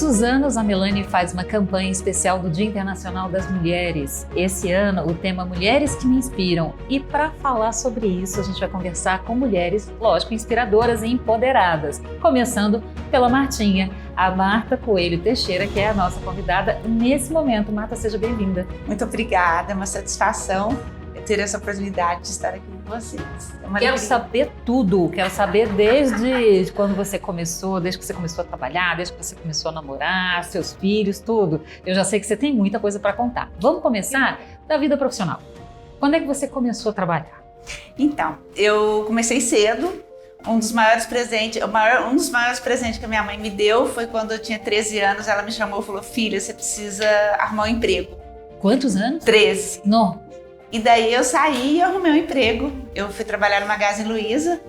os anos, a Melanie faz uma campanha especial do Dia Internacional das Mulheres. Esse ano, o tema Mulheres que me inspiram. E para falar sobre isso, a gente vai conversar com mulheres, lógico, inspiradoras e empoderadas. Começando pela Martinha, a Marta Coelho Teixeira, que é a nossa convidada nesse momento. Marta, seja bem-vinda. Muito obrigada, é uma satisfação ter essa oportunidade de estar aqui com vocês. Quero saber tudo, quero saber desde quando você começou, desde que você começou a trabalhar, desde que você começou a namorar, seus filhos, tudo. Eu já sei que você tem muita coisa para contar. Vamos começar da vida profissional. Quando é que você começou a trabalhar? Então, eu comecei cedo. Um dos maiores presentes que a minha mãe me deu foi quando eu tinha 13 anos. Ela me chamou e falou: filha, você precisa arrumar um emprego. Quantos anos? 13. Não. E daí eu saí e arrumei um emprego. Eu fui trabalhar no Magazine Luiza,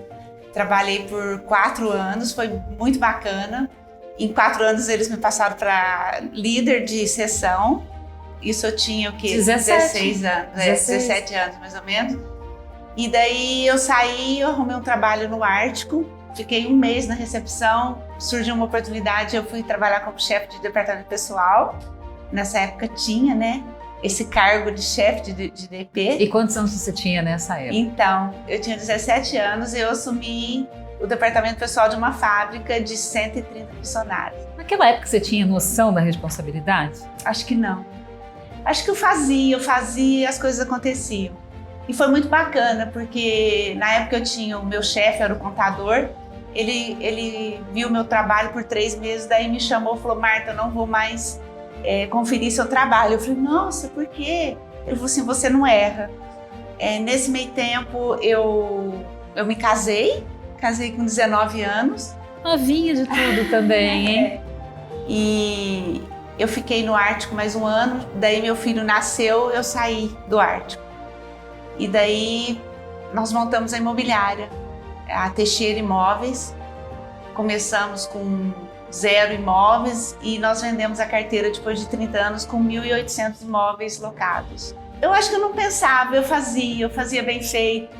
trabalhei por 4 anos, foi muito bacana. Em 4 anos eles me passaram para líder de seção. Isso eu tinha o quê? 16 anos, 17 anos mais ou menos. E daí eu saí, eu arrumei um trabalho no Ártico, fiquei 1 mês na recepção, surgiu uma oportunidade, eu fui trabalhar como chefe de departamento pessoal. Nessa época tinha, né? Esse cargo de chefe de DP. E quantos anos você tinha nessa época? Então, eu tinha 17 anos e eu assumi o departamento pessoal de uma fábrica de 130 funcionários. Naquela época você tinha noção da responsabilidade? Acho que não. Acho que eu fazia, as coisas aconteciam. E foi muito bacana, porque na época eu tinha, o meu chefe era o contador, ele viu o meu trabalho por 3 meses, daí me chamou e falou: Marta, eu não vou mais conferir seu trabalho. Eu falei: nossa, por quê? Ele falou assim: você não erra. Nesse meio tempo eu me casei com 19 anos. Novinha de tudo também, hein? E eu fiquei no Ártico mais 1 ano, daí meu filho nasceu, eu saí do Ártico. E daí nós montamos a imobiliária, a Teixeira Imóveis. Começamos com 0 imóveis e nós vendemos a carteira depois de 30 anos com 1.800 imóveis locados. Eu acho que eu não pensava, eu fazia bem feito.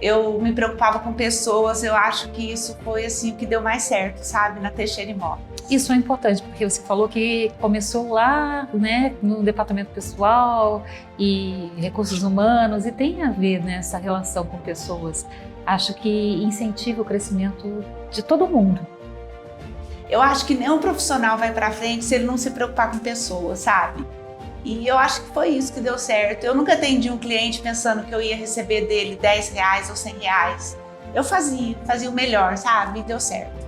Eu me preocupava com pessoas, eu acho que isso foi assim o que deu mais certo, sabe, na Teixeira Imóveis. Isso é importante, porque você falou que começou lá, né, no departamento pessoal e recursos humanos, e tem a ver nessa relação com pessoas. Acho que incentiva o crescimento de todo mundo. Eu acho que nenhum profissional vai para frente se ele não se preocupar com pessoas, sabe? E eu acho que foi isso que deu certo. Eu nunca atendi um cliente pensando que eu ia receber dele R$10 ou R$100. Eu fazia o melhor, sabe? E deu certo.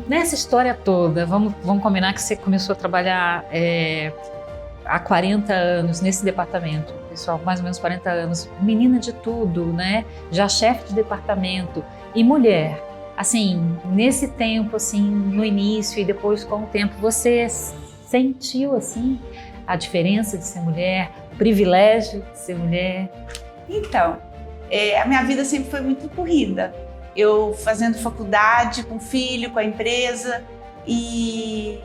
Nessa história toda, vamos combinar que você começou a trabalhar há 40 anos nesse departamento, pessoal, mais ou menos 40 anos, menina de tudo, né? Já chefe de departamento e mulher. Assim, nesse tempo, assim, no início e depois com o tempo, você sentiu, assim, a diferença de ser mulher, o privilégio de ser mulher? Então, a minha vida sempre foi muito corrida. Eu fazendo faculdade, com filho, com a empresa, e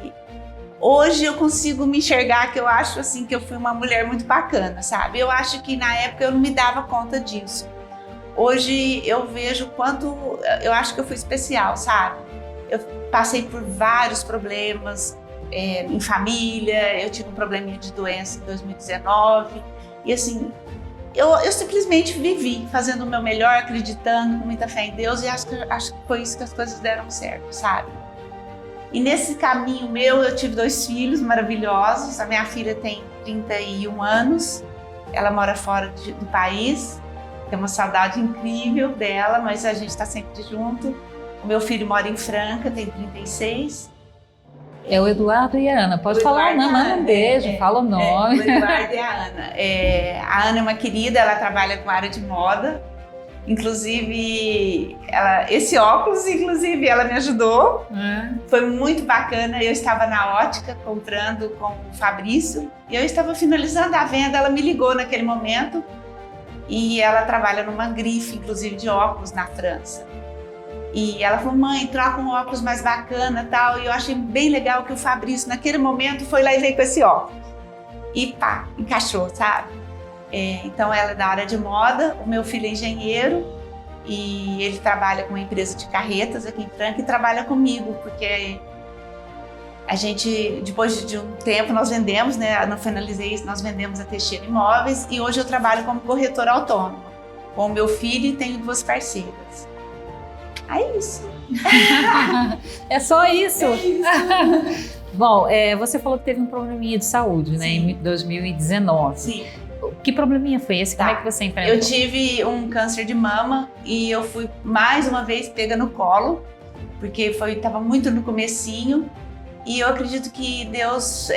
hoje eu consigo me enxergar que eu acho assim que eu fui uma mulher muito bacana, sabe? Eu acho que na época eu não me dava conta disso. Hoje eu vejo o quanto eu acho que eu fui especial, sabe? Eu passei por vários problemas em família, eu tive um probleminha de doença em 2019 e assim, eu simplesmente vivi fazendo o meu melhor, acreditando, com muita fé em Deus, e acho que foi isso que as coisas deram certo, sabe? E nesse caminho meu eu tive 2 filhos maravilhosos. A minha filha tem 31 anos, ela mora fora do país. Tem uma saudade incrível dela, mas a gente está sempre junto. O meu filho mora em Franca, tem 36. É o Eduardo e a Ana. Pode falar, Ana, manda um beijo, fala o nome. O Eduardo e a Ana. A Ana é uma querida, ela trabalha com a área de moda. Inclusive, esse óculos, ela me ajudou. Foi muito bacana. Eu estava na ótica comprando com o Fabrício e eu estava finalizando a venda. Ela me ligou naquele momento. E ela trabalha numa grife, inclusive, de óculos na França. E ela falou: mãe, troca um óculos mais bacana e tal. E eu achei bem legal que o Fabrício, naquele momento, foi lá e veio com esse óculos. E pá, encaixou, sabe? Então ela é da área de moda, o meu filho é engenheiro e ele trabalha com uma empresa de carretas aqui em Franca e trabalha comigo, porque A gente, depois de um tempo, nós vendemos, né? Não finalizei isso, nós vendemos a Teixeira Imóveis e hoje eu trabalho como corretora autônoma com o meu filho e tenho 2 parceiras. É isso. É só isso? É isso. Bom, você falou que teve um probleminha de saúde, né, em 2019. Sim. Que probleminha foi esse? Como é que você enfrentou? Eu tive um câncer de mama e eu fui mais uma vez pega no colo, porque estava muito no comecinho. E eu acredito que Deus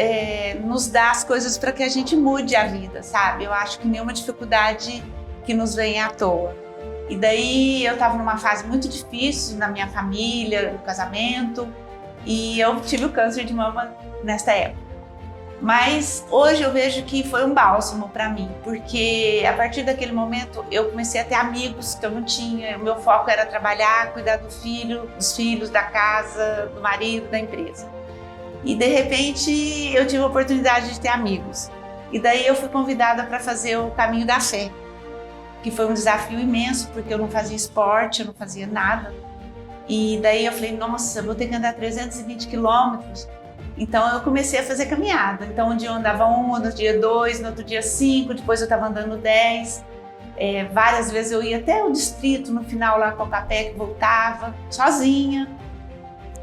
nos dá as coisas para que a gente mude a vida, sabe? Eu acho que nenhuma dificuldade que nos vem à toa. E daí eu estava numa fase muito difícil na minha família, no casamento, e eu tive o câncer de mama nesta época. Mas hoje eu vejo que foi um bálsamo para mim, porque a partir daquele momento eu comecei a ter amigos que eu não tinha. O meu foco era trabalhar, cuidar do filho, dos filhos, da casa, do marido, da empresa. E de repente eu tive a oportunidade de ter amigos. E daí eu fui convidada para fazer o Caminho da Fé, que foi um desafio imenso, porque eu não fazia esporte, eu não fazia nada. E daí eu falei, nossa, eu vou ter que andar 320 quilômetros. Então eu comecei a fazer caminhada. Então um dia eu andava 1, no outro dia 2, no outro dia 5, depois eu estava andando 10. Várias vezes eu ia até o distrito, no final lá com a Capé, que voltava, sozinha.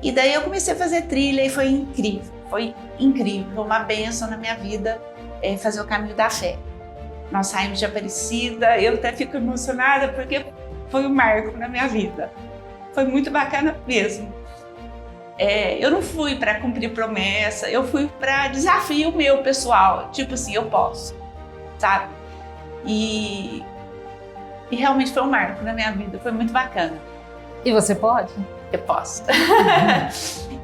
E daí eu comecei a fazer trilha e foi incrível, foi uma bênção na minha vida fazer o Caminho da Fé. Nós saímos de Aparecida, eu até fico emocionada porque foi um marco na minha vida. Foi muito bacana mesmo. Eu não fui para cumprir promessa, eu fui para desafio meu pessoal, tipo assim, eu posso, sabe? E realmente foi um marco na minha vida, foi muito bacana. E você pode? Eu posso.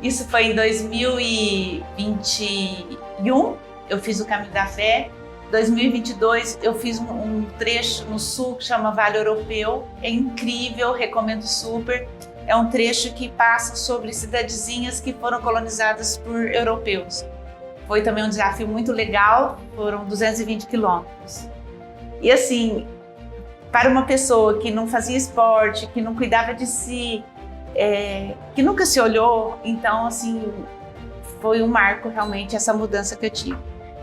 Isso foi em 2021, eu fiz o Caminho da Fé. 2022 eu fiz um trecho no sul que chama Vale Europeu, é incrível, recomendo super. É um trecho que passa sobre cidadezinhas que foram colonizadas por europeus. Foi também um desafio muito legal, foram 220 quilômetros. E assim, para uma pessoa que não fazia esporte, que não cuidava de si, que nunca se olhou, então assim, foi um marco realmente essa mudança que eu tive.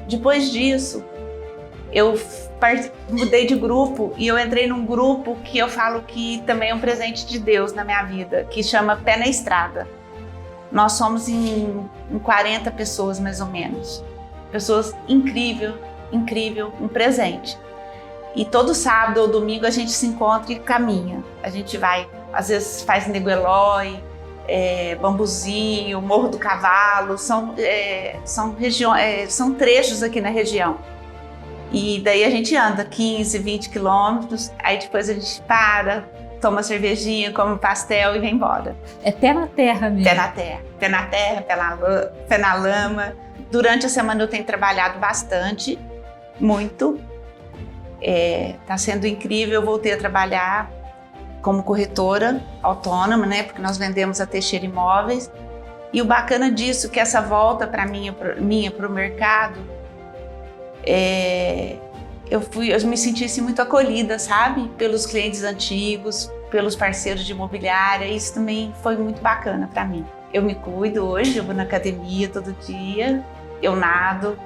Depois disso, eu mudei de grupo e eu entrei num grupo que eu falo que também é um presente de Deus na minha vida, que chama Pé na Estrada. Nós somos em 40 pessoas mais ou menos. Pessoas incrível, um presente. E todo sábado ou domingo a gente se encontra e caminha. A gente vai, às vezes faz Neguelói, Bambuzinho, Morro do Cavalo, são trechos aqui na região. E daí a gente anda 15, 20 quilômetros, aí depois a gente para, toma cervejinha, come pastel e vem embora. É pé na terra mesmo. Pé na terra, pé na lama. Durante a semana eu tenho trabalhado bastante, muito. Tá sendo incrível, eu voltei a trabalhar como corretora autônoma, né? Porque nós vendemos a Teixeira Imóveis. E o bacana disso, que essa volta minha para o mercado, eu me senti assim, muito acolhida, sabe? Pelos clientes antigos, pelos parceiros de imobiliária, isso também foi muito bacana para mim. Eu me cuido hoje, eu vou na academia todo dia, eu nado,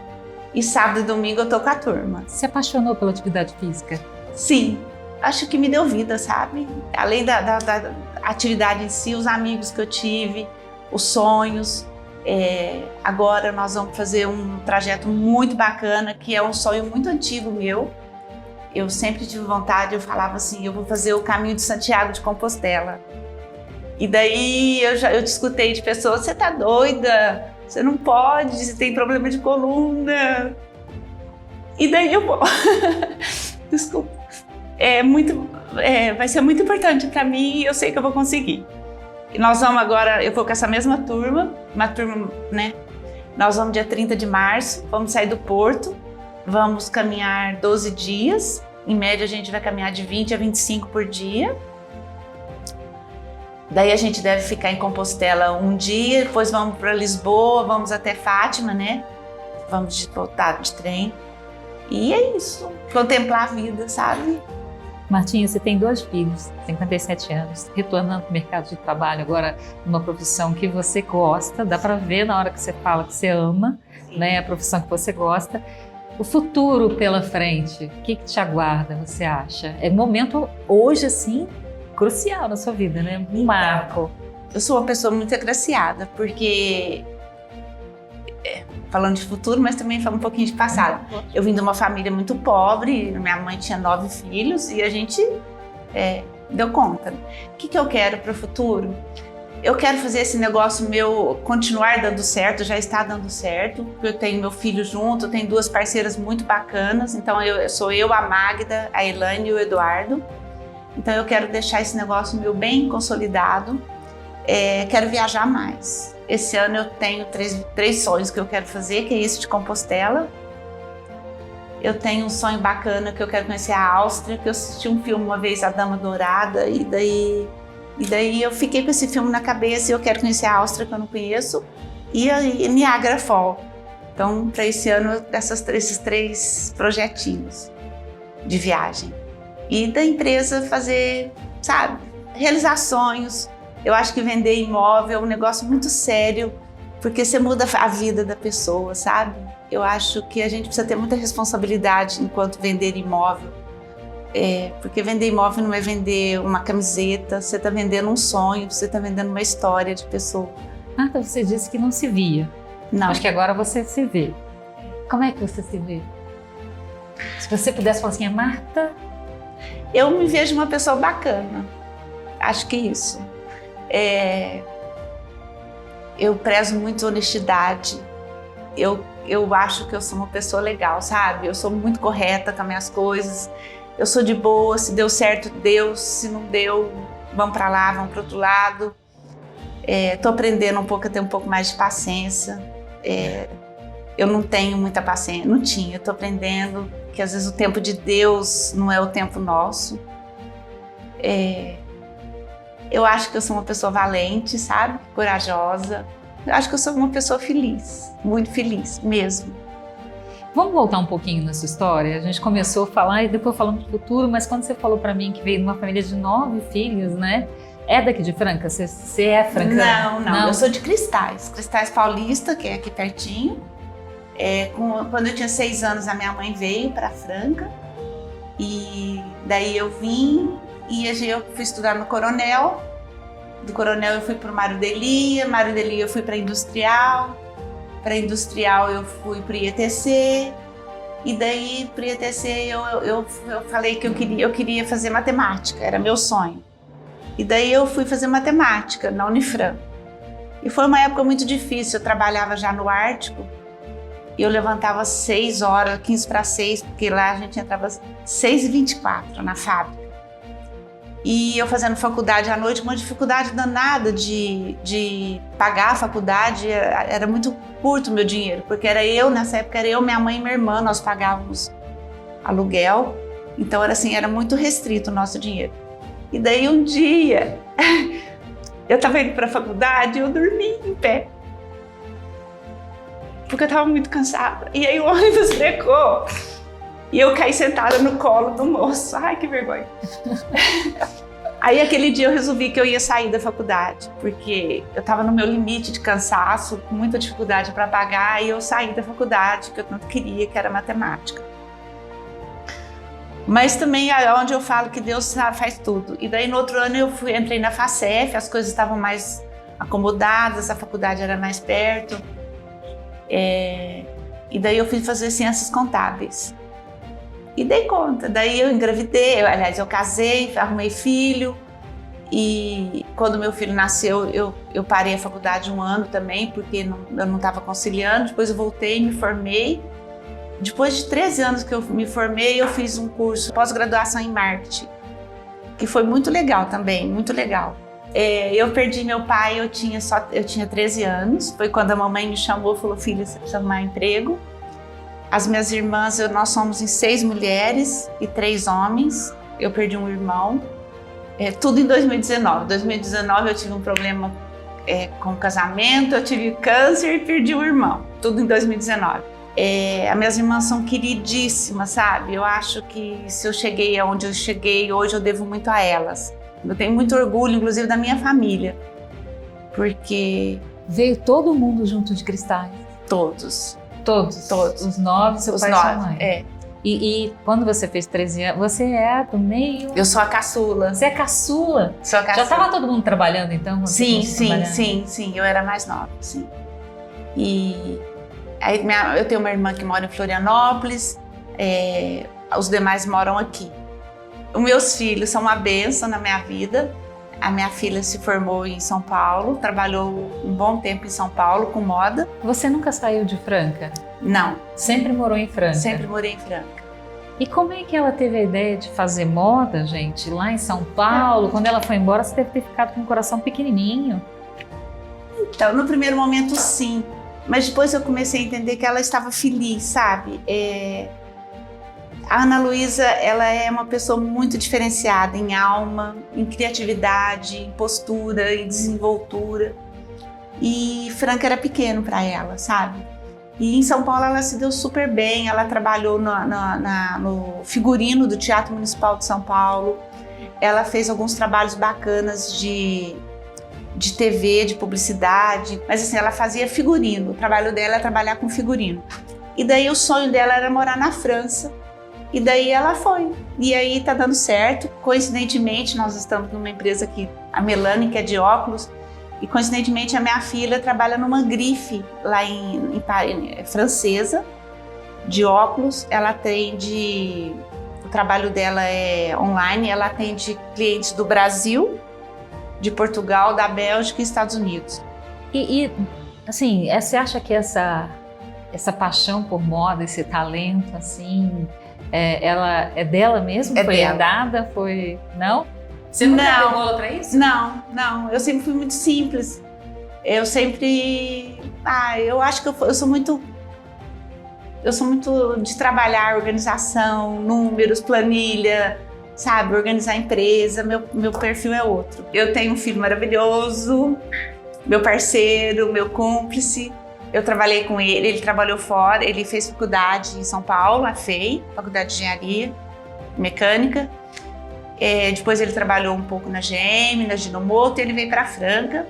e sábado e domingo eu tô com a turma. Se apaixonou pela atividade física? Sim, acho que me deu vida, sabe? Além da atividade em si, os amigos que eu tive, os sonhos. Agora nós vamos fazer um trajeto muito bacana, que é um sonho muito antigo meu. Eu sempre tive vontade, eu falava assim, eu vou fazer o Caminho de Santiago de Compostela. E daí eu te escutei de pessoas, você tá doida? Você não pode, você tem problema de coluna. E daí eu vou. Desculpa. Vai ser muito importante para mim e eu sei que eu vou conseguir. E nós vamos agora, eu vou com essa mesma turma, uma turma, né? Nós vamos dia 30 de março, vamos sair do Porto, vamos caminhar 12 dias. Em média a gente vai caminhar de 20 a 25 por dia. Daí a gente deve ficar em Compostela um dia, depois vamos para Lisboa, vamos até Fátima, né? Vamos voltar de trem. E é isso, contemplar a vida, sabe? Martinha, você tem 2 filhos, 57 anos, retornando para o mercado de trabalho agora numa profissão que você gosta, dá para ver na hora que você fala que você ama, né, a profissão que você gosta. O futuro pela frente, o que te aguarda, você acha? É um momento hoje, assim, crucial na sua vida, né? Um marco. Eu sou uma pessoa muito agraciada, porque, falando de futuro, mas também falando um pouquinho de passado. Eu vim de uma família muito pobre, minha mãe tinha 9 filhos e a gente deu conta. O que eu quero para o futuro? Eu quero fazer esse negócio meu continuar dando certo, já está dando certo, porque eu tenho meu filho junto, eu tenho 2 parceiras muito bacanas, então sou eu, a Magda, a Elaine e o Eduardo. Então eu quero deixar esse negócio meu bem consolidado, quero viajar mais. Esse ano eu tenho 3 sonhos que eu quero fazer, que é esse de Compostela. Eu tenho um sonho bacana que eu quero conhecer a Áustria, que eu assisti um filme uma vez, A Dama Dourada, e daí eu fiquei com esse filme na cabeça e eu quero conhecer a Áustria, que eu não conheço, e Niagara Falls. Então, para esse ano, esses 3 projetinhos de viagem. E da empresa fazer, sabe, realizar sonhos. Eu acho que vender imóvel é um negócio muito sério, porque você muda a vida da pessoa, sabe? Eu acho que a gente precisa ter muita responsabilidade enquanto vender imóvel. Porque vender imóvel não é vender uma camiseta, você está vendendo um sonho, você está vendendo uma história de pessoa. Marta, você disse que não se via. Não. Acho que agora você se vê. Como é que você se vê? Se você pudesse falar assim, Marta... Eu me vejo uma pessoa bacana. Acho que isso. Eu prezo muito honestidade. Eu acho que eu sou uma pessoa legal, sabe? Eu sou muito correta com as minhas coisas. Eu sou de boa, se deu certo, deu. Se não deu, vamos para lá, vamos para outro lado. Tô aprendendo um pouco a ter um pouco mais de paciência. Eu não tenho muita paciência, não tinha. Tô aprendendo que às vezes o tempo de Deus não é o tempo nosso. Eu acho que eu sou uma pessoa valente, sabe? Corajosa. Eu acho que eu sou uma pessoa feliz, muito feliz mesmo. Vamos voltar um pouquinho na sua história? A gente começou a falar e depois falamos do futuro, mas quando você falou para mim que veio de uma família de 9 filhos, né? É daqui de Franca? Você é francana? Não. Eu sou de Cristais Paulista, que é aqui pertinho. Quando eu tinha 6 anos, a minha mãe veio para Franca e daí eu vim e eu fui estudar no Coronel. Do Coronel eu fui para o Mário Delia eu fui para Industrial. Para Industrial eu fui para o IETC e daí para o IETC eu falei que eu queria fazer matemática, era meu sonho. E daí eu fui fazer matemática na Unifran. E foi uma época muito difícil, eu trabalhava já no Ártico e eu levantava às 6 horas, 15 para 6, porque lá a gente entrava às 6h24 na fábrica. E eu fazendo faculdade à noite, uma dificuldade danada de pagar a faculdade, era muito curto o meu dinheiro, porque nessa época era eu, minha mãe e minha irmã, nós pagávamos aluguel, então era muito restrito o nosso dinheiro. E daí um dia, eu estava indo para a faculdade e eu dormi em pé, porque eu estava muito cansada. E aí o ônibus brecou e eu caí sentada no colo do moço. Ai, que vergonha. Aí aquele dia eu resolvi que eu ia sair da faculdade, porque eu estava no meu limite de cansaço, com muita dificuldade para pagar, e eu saí da faculdade, que eu tanto queria, que era matemática. Mas também é onde eu falo que Deus faz tudo. E daí no outro ano eu entrei na FACEF, as coisas estavam mais acomodadas, a faculdade era mais perto. E daí eu fui fazer ciências contábeis. E dei conta, daí eu engravidei, eu casei, arrumei filho. E quando meu filho nasceu, eu parei a faculdade 1 ano também, porque eu não estava conciliando. Depois eu voltei, me formei. Depois de 13 anos que eu me formei, eu fiz um curso pós-graduação em marketing, que foi muito legal também, muito legal. Eu perdi meu pai, eu tinha 13 anos, foi quando a mamãe me chamou e falou: filha, você precisa arrumar emprego. As minhas irmãs, nós somos em 6 mulheres e 3 homens, eu perdi um irmão, tudo em 2019. Em 2019 eu tive um problema com o casamento, eu tive câncer e perdi um irmão, tudo em 2019. As minhas irmãs são queridíssimas, sabe? Eu acho que se eu cheguei aonde eu cheguei hoje, eu devo muito a elas. Eu tenho muito orgulho, inclusive, da minha família, porque... Veio todo mundo junto de Cristais? Todos. Todos? Todos. Os 9, seu pai e sua mãe? É. E quando você fez 13 anos, você é do meio? Eu sou a caçula. Você é caçula? Sou a caçula. Já estava todo mundo trabalhando, então? Sim. Eu era mais nova, sim. E aí eu tenho uma irmã que mora em Florianópolis, os demais moram aqui. Os meus filhos são uma bênção na minha vida. A minha filha se formou em São Paulo, trabalhou um bom tempo em São Paulo com moda. Você nunca saiu de Franca? Não. Sempre morou em Franca? Sempre morei em Franca. E como é que ela teve a ideia de fazer moda, gente, lá em São Paulo? Quando ela foi embora, você deve ter ficado com um coração pequenininho. Então, no primeiro momento, sim. Mas depois eu comecei a entender que ela estava feliz, sabe? A Ana Luísa, ela é uma pessoa muito diferenciada em alma, em criatividade, em postura, em desenvoltura. E Franca era pequeno para ela, sabe? E em São Paulo ela se deu super bem, ela trabalhou no figurino do Teatro Municipal de São Paulo. Ela fez alguns trabalhos bacanas de TV, de publicidade, mas assim, ela fazia figurino. O trabalho dela é trabalhar com figurino. E daí o sonho dela era morar na França. E daí ela foi. E aí tá dando certo. Coincidentemente, nós estamos numa empresa aqui, a Melanie, que é de óculos, e coincidentemente a minha filha trabalha numa grife lá em francesa, de óculos. Ela atende, o trabalho dela é online, ela atende clientes do Brasil, de Portugal, da Bélgica e Estados Unidos. E assim, você acha que essa paixão por moda, esse talento, assim, ela é dela mesmo? Foi herdada? Foi... Não? Você nunca deu bola pra isso? Não. Eu sempre fui muito simples. Eu sempre... eu acho que eu sou muito de trabalhar, organização, números, planilha, sabe? Organizar a empresa. Meu perfil é outro. Eu tenho um filho maravilhoso, meu parceiro, meu cúmplice. Eu trabalhei com ele trabalhou fora, ele fez faculdade em São Paulo, a FEI, Faculdade de Engenharia Mecânica. Depois ele trabalhou um pouco na GM, na Ginomoto, e ele veio para Franca.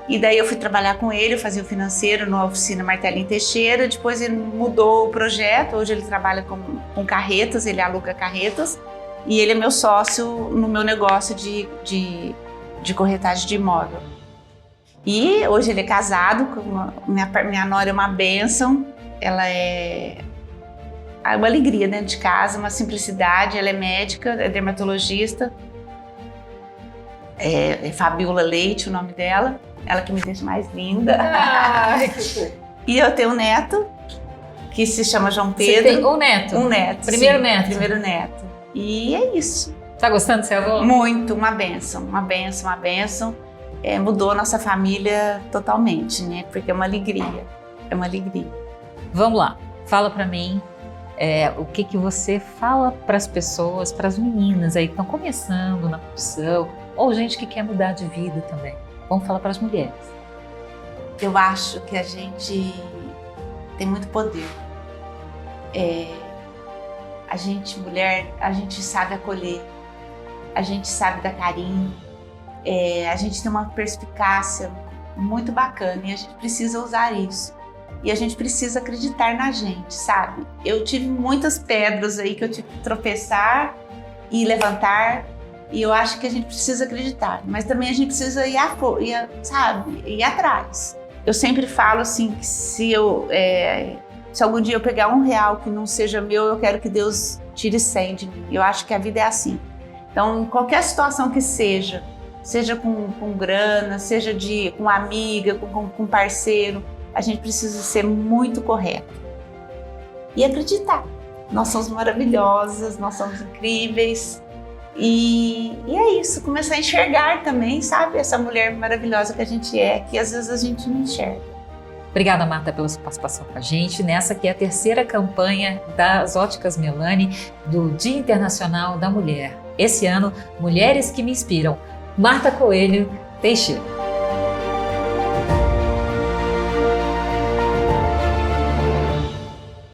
E daí eu fui trabalhar com ele, eu fazia o financeiro na oficina Martelinho Teixeira. Depois ele mudou o projeto, hoje ele trabalha com carretas, ele aluga carretas. E ele é meu sócio no meu negócio de corretagem de imóvel. E hoje ele é casado, minha nora é uma bênção, ela é uma alegria dentro de casa, uma simplicidade. Ela é médica, é dermatologista, é Fabiola Leite o nome dela, ela que me deixa mais linda. E eu tenho um neto que se chama João Pedro. Você tem um neto? Um neto. Primeiro sim, neto? Primeiro neto. E é isso. Tá gostando de ser avó? Muito, uma bênção. Mudou a nossa família totalmente, né? Porque é uma alegria. Vamos lá, fala pra mim o que você fala pras pessoas, pras meninas aí que estão começando na profissão, ou gente que quer mudar de vida também. Vamos falar pras mulheres. Eu acho que a gente tem muito poder. A gente, mulher, a gente sabe acolher, a gente sabe dar carinho. A gente tem uma perspicácia muito bacana e a gente precisa usar isso. E a gente precisa acreditar na gente, sabe? Eu tive muitas pedras aí que eu tive que tropeçar e levantar, e eu acho que a gente precisa acreditar, mas também a gente precisa ir atrás. Eu sempre falo assim que se algum dia eu pegar R$1 que não seja meu, eu quero que Deus tire 100 de mim. Eu acho que a vida é assim. Então, em qualquer situação que seja com grana, seja com amiga, com parceiro, a gente precisa ser muito correto e acreditar. Nós somos maravilhosas, nós somos incríveis e é isso, começar a enxergar também, sabe? Essa mulher maravilhosa que a gente é, que às vezes a gente não enxerga. Obrigada, Marta, pela sua participação com a gente nessa que é a terceira campanha das Óticas Melanie do Dia Internacional da Mulher. Esse ano, Mulheres que Me Inspiram. Marta Coelho Teixeira.